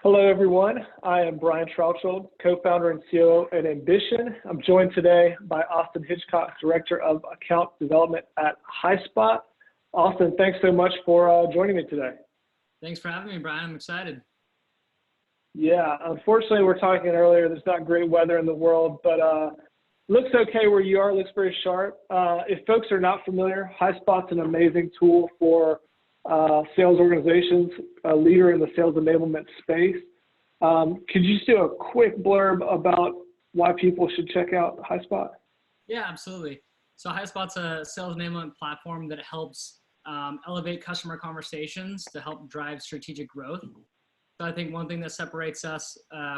Hello, everyone. I am Brian Trautschold, co-founder and COO at Ambition. I'm joined today by Austin Hitchcock, Director of Account Development at Highspot. Austin, thanks so much for joining me today. Thanks for having me, Brian. I'm excited. Yeah, unfortunately, we're talking earlier. There's not great weather in the world, but looks okay where you are. Looks very sharp. If folks are not familiar, Highspot's an amazing tool for sales organizations, a leader in the sales enablement space. Could you just do a quick blurb about why people should check out Highspot? Yeah, absolutely. So Highspot's a sales enablement platform that helps elevate customer conversations to help drive strategic growth. So I think one thing that separates us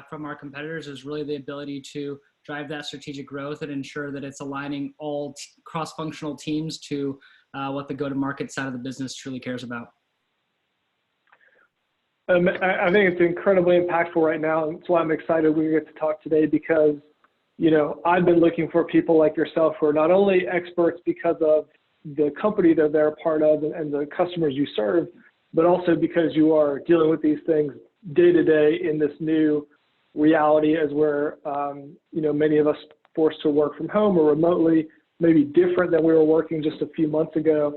from our competitors is really the ability to drive that strategic growth and ensure that it's aligning all cross-functional teams to what the go-to-market side of the business truly cares about. I think it's incredibly impactful right now. And that's why I'm excited we get to talk today because, you know, I've been looking for people like yourself who are not only experts because of the company that they're a part of and the customers you serve, but also because you are dealing with these things day to day in this new reality as we're, you know, many of us forced to work from home or remotely, maybe different than we were working just a few months ago.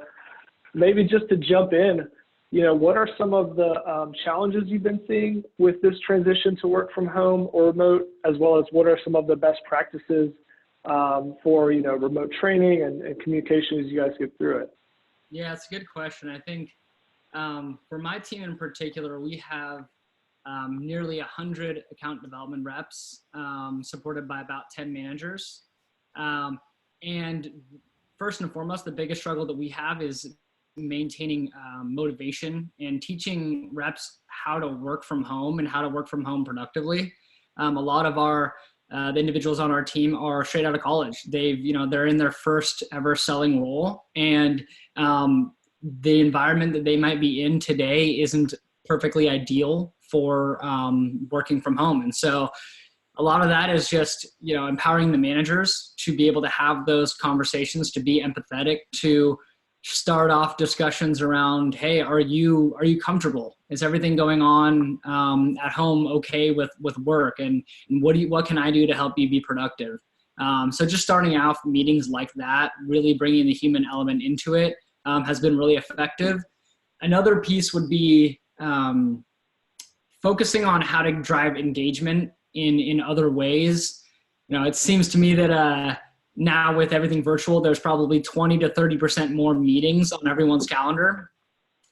Maybe just to jump in, you know, what are some of the challenges you've been seeing with this transition to work from home or remote, as well as what are some of the best practices for, you know, remote training and communication as you guys get through it? Yeah, it's a good question. I think for my team in particular, we have nearly 100 account development reps supported by about 10 managers. And first and foremost, the biggest struggle that we have is maintaining motivation and teaching reps how to work from home and how to work from home productively. A lot of the individuals on our team are straight out of college. They're in their first ever selling role, and the environment that they might be in today isn't perfectly ideal for working from home. And so a lot of that is just, you know, empowering the managers to be able to have those conversations, to be empathetic, to start off discussions around, hey, are you comfortable? Is everything going on at home okay with work? And what can I do to help you be productive? So just starting out meetings like that, really bringing the human element into it has been really effective. Another piece would be focusing on how to drive engagement in other ways. You know, it seems to me that now with everything virtual, there's probably 20 to 30% more meetings on everyone's calendar.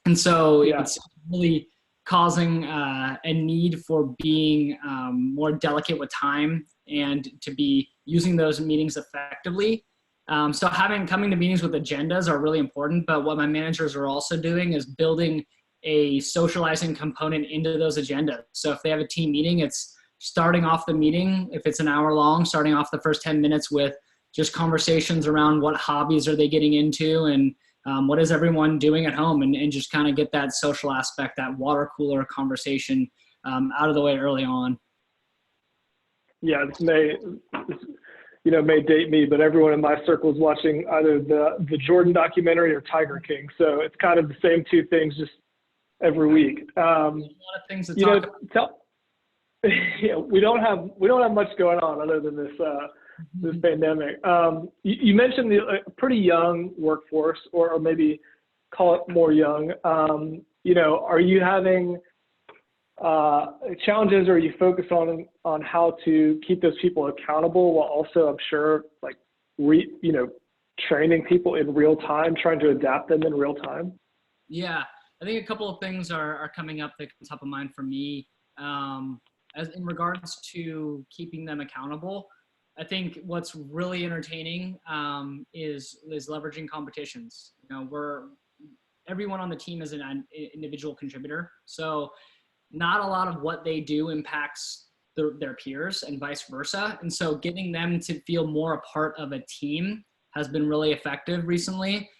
And so It's really causing a need for being more delicate with time and to be using those meetings effectively. So coming to meetings with agendas are really important, but what my managers are also doing is building a socializing component into those agendas. So if they have a team meeting, it's starting off the meeting, if it's an hour long, starting off the first 10 minutes with just conversations around what hobbies are they getting into and what is everyone doing at home, and just kind of get that social aspect, that water cooler conversation out of the way early on. Yeah, this may date me, but everyone in my circle is watching either the Jordan documentary or Tiger King. So it's kind of the same two things just every week. A lot of things to talk about. Yeah, we don't have much going on other than this pandemic. You mentioned the pretty young workforce, or maybe call it more young. You know, are you having challenges, or are you focused on how to keep those people accountable while also, I'm sure, like training people in real time, trying to adapt them in real time? Yeah, I think a couple of things are coming up that come top of mind for me. As in regards to keeping them accountable, I think what's really entertaining is leveraging competitions. You know, everyone on the team is an individual contributor, so not a lot of what they do impacts their peers and vice versa. And so getting them to feel more a part of a team has been really effective recently.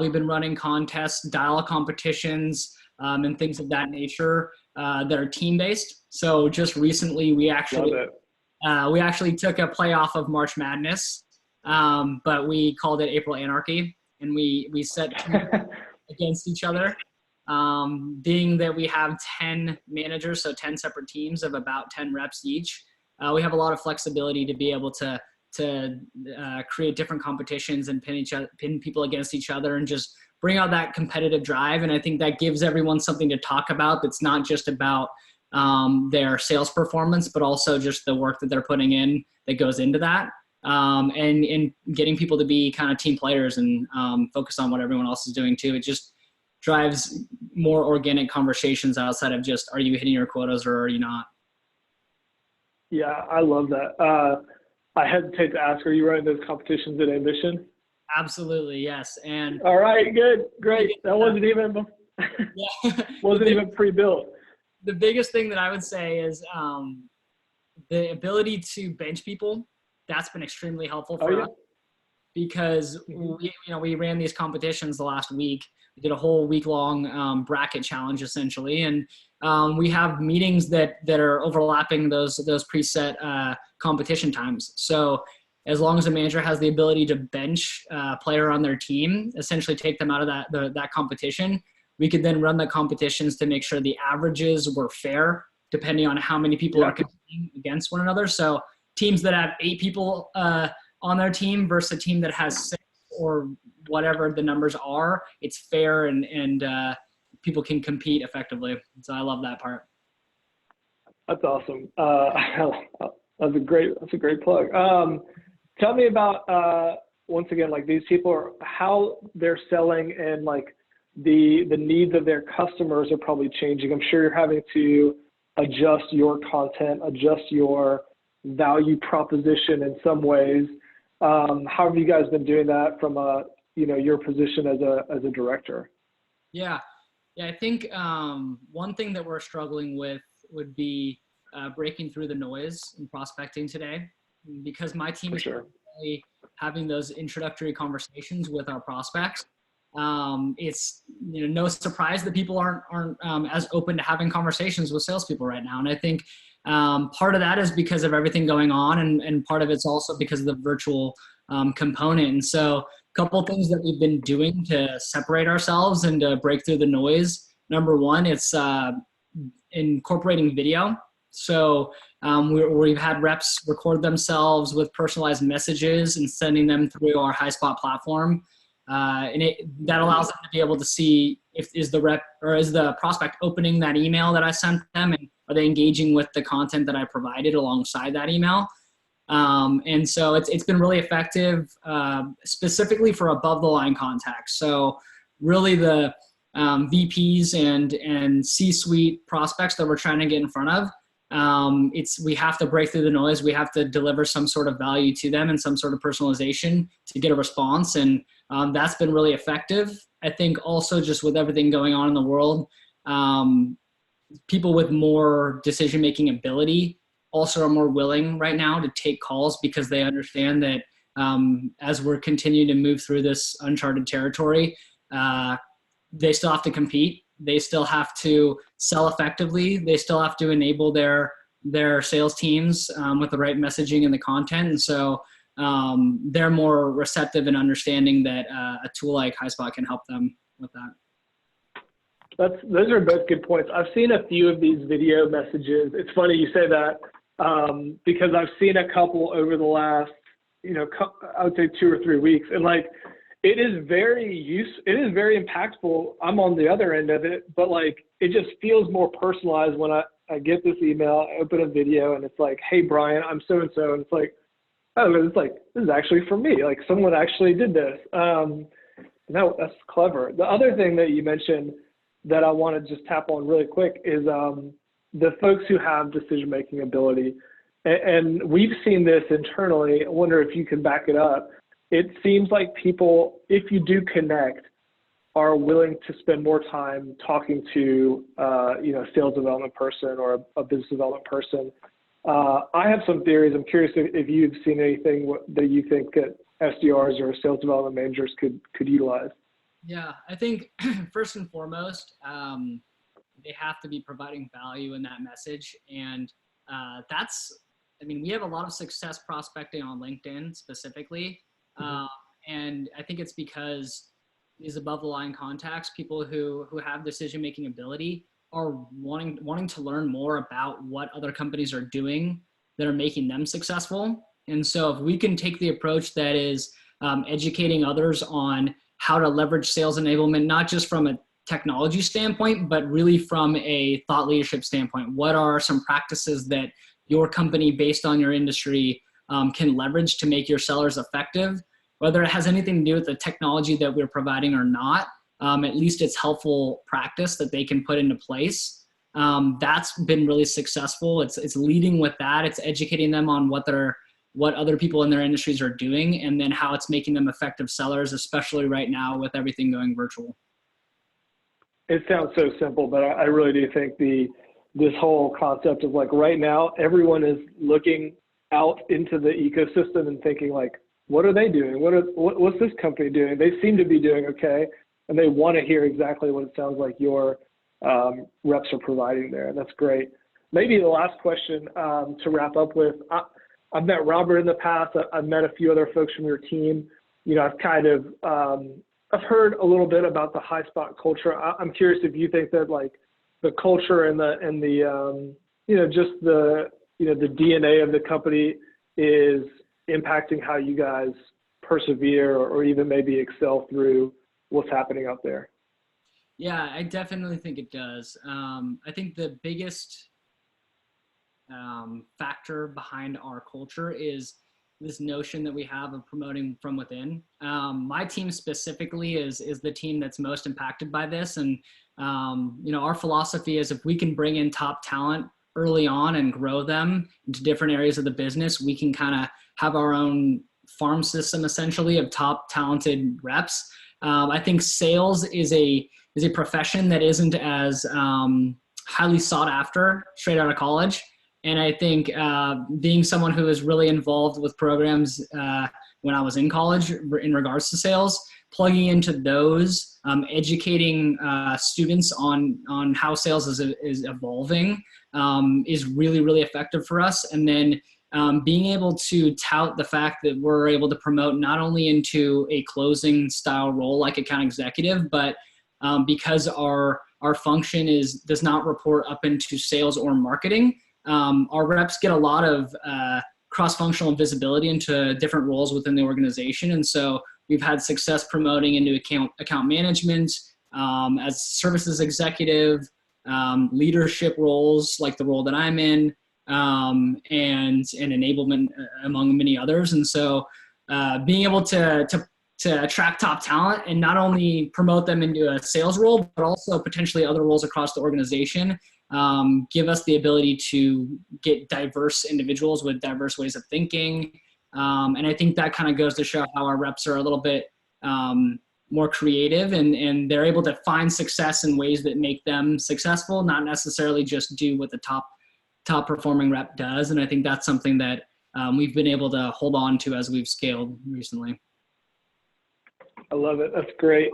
We've been running contests, dialogue competitions, and things of that nature that are team-based. So just recently, we actually took a playoff of March Madness, but we called it April Anarchy, and we set teams against each other. Being that we have 10 managers, so 10 separate teams of about 10 reps each, we have a lot of flexibility to be able to create different competitions and pin people against each other and just bring out that competitive drive. And I think that gives everyone something to talk about that's not just about their sales performance, but also just the work that they're putting in that goes into that. And getting people to be kind of team players and focus on what everyone else is doing too. It just drives more organic conversations outside of just, are you hitting your quotas or are you not? Yeah, I love that. I hesitate to ask, are you running those competitions at Ambition? Absolutely, yes. And all right, good, great. That wasn't even even pre-built. The biggest thing that I would say is the ability to bench people. That's been extremely helpful for us because we ran these competitions the last week. We did a whole week-long bracket challenge essentially, and we have meetings that are overlapping those preset competition times. So as long as a manager has the ability to bench a player on their team, essentially take them out of that competition, we could then run the competitions to make sure the averages were fair, depending on how many people are competing against one another. So teams that have 8 people on their team versus a team that has 6 or whatever the numbers are, it's fair and people can compete effectively. So I love that part. That's awesome. That's a great plug. Tell me about once again, like these people how they're selling and like the needs of their customers are probably changing. I'm sure you're having to adjust your content, adjust your value proposition in some ways. How have you guys been doing that from your position as a director? Yeah, I think one thing that we're struggling with would be breaking through the noise in prospecting today, because my team is really having those introductory conversations with our prospects. It's no surprise that people aren't as open to having conversations with salespeople right now, and I think part of that is because of everything going on, and part of it's also because of the virtual component. And so a couple of things that we've been doing to separate ourselves and to break through the noise. Number one, it's incorporating video. So we've had reps record themselves with personalized messages and sending them through our Highspot platform. And that allows them to be able to see is the rep or is the prospect opening that email that I sent them, and are they engaging with the content that I provided alongside that email. And so it's been really effective, specifically for above the line contacts. So really the VPs and C-suite prospects that we're trying to get in front of, we have to break through the noise. We have to deliver some sort of value to them and some sort of personalization to get a response. And that's been really effective. I think also just with everything going on in the world, people with more decision-making ability also are more willing right now to take calls, because they understand that as we're continuing to move through this uncharted territory, they still have to compete. They still have to sell effectively. They still have to enable their sales teams with the right messaging and the content. And so they're more receptive and understanding that a tool like Highspot can help them with that. Those are both good points. I've seen a few of these video messages. It's funny you say that because I've seen a couple over the last, I would say 2 or 3 weeks, and like it is very impactful. I'm on the other end of it, but like it just feels more personalized when I get this email, I open a video, and it's like, hey Brian, I'm so and so, and it's like, oh, it's like this is actually for me. Like someone actually did this. That's clever. The other thing that you mentioned that I want to just tap on really quick is the folks who have decision-making ability. And we've seen this internally. I wonder if you can back it up. It seems like people, if you do connect, are willing to spend more time talking to, a sales development person or a business development person. I have some theories. I'm curious if you've seen anything that you think that SDRs or sales development managers could utilize. Yeah, I think first and foremost, they have to be providing value in that message. And we have a lot of success prospecting on LinkedIn specifically. And I think it's because these above the line contacts, people who have decision making ability, are wanting to learn more about what other companies are doing that are making them successful. And so if we can take the approach that is educating others on how to leverage sales enablement, not just from a technology standpoint, but really from a thought leadership standpoint, what are some practices that your company based on your industry can leverage to make your sellers effective, whether it has anything to do with the technology that we're providing or not. At least it's helpful practice that they can put into place. That's been really successful. It's leading with that. It's educating them on what other people in their industries are doing, and then how it's making them effective sellers, especially right now with everything going virtual. It sounds so simple, but I really do think this whole concept of like right now, everyone is looking out into the ecosystem and thinking like, what are they doing? What's this company doing? They seem to be doing okay. And they want to hear exactly what it sounds like your reps are providing there. That's great. Maybe the last question to wrap up with, I've met Robert in the past. I've met a few other folks from your team. You know, I've heard a little bit about the Highspot culture. I'm curious if you think that like the culture and the just the DNA of the company is impacting how you guys persevere or even maybe excel through what's happening out there. Yeah, I definitely think it does. I think the biggest factor behind our culture is this notion that we have of promoting from within. My team specifically is the team that's most impacted by this. And, our philosophy is if we can bring in top talent early on and grow them into different areas of the business, we can kind of have our own farm system essentially of top talented reps. I think sales is a profession that isn't as highly sought after straight out of college. And I think being someone who is really involved with programs when I was in college in regards to sales, plugging into those, educating students on how sales is evolving is really, really effective for us. And then being able to tout the fact that we're able to promote not only into a closing style role like account executive, but because our function does not report up into sales or marketing, our reps get a lot of cross-functional visibility into different roles within the organization. And so we've had success promoting into account management, as services executive, leadership roles like the role that I'm in, and enablement among many others. And so being able to attract top talent and not only promote them into a sales role, but also potentially other roles across the organization, give us the ability to get diverse individuals with diverse ways of thinking. And I think that kind of goes to show how our reps are a little bit more creative and they're able to find success in ways that make them successful, not necessarily just do what the top performing rep does. And I think that's something that we've been able to hold on to as we've scaled recently. I love it. That's great.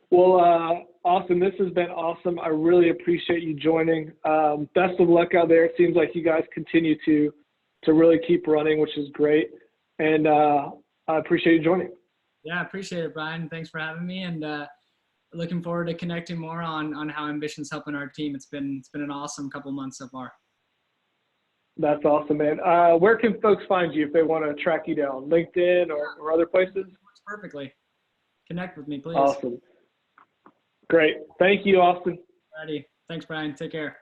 Well, awesome. This has been awesome. I really appreciate you joining. Best of luck out there. It seems like you guys continue to really keep running, which is great. And I appreciate you joining. Yeah, I appreciate it, Brian. Thanks for having me. And looking forward to connecting more on how Ambition's helping our team. It's been an awesome couple months so far. That's awesome, man. Where can folks find you if they want to track you down? LinkedIn or other places? Works perfectly. Connect with me, please. Awesome. Great. Thank you, Austin. Alrighty. Thanks, Brian. Take care.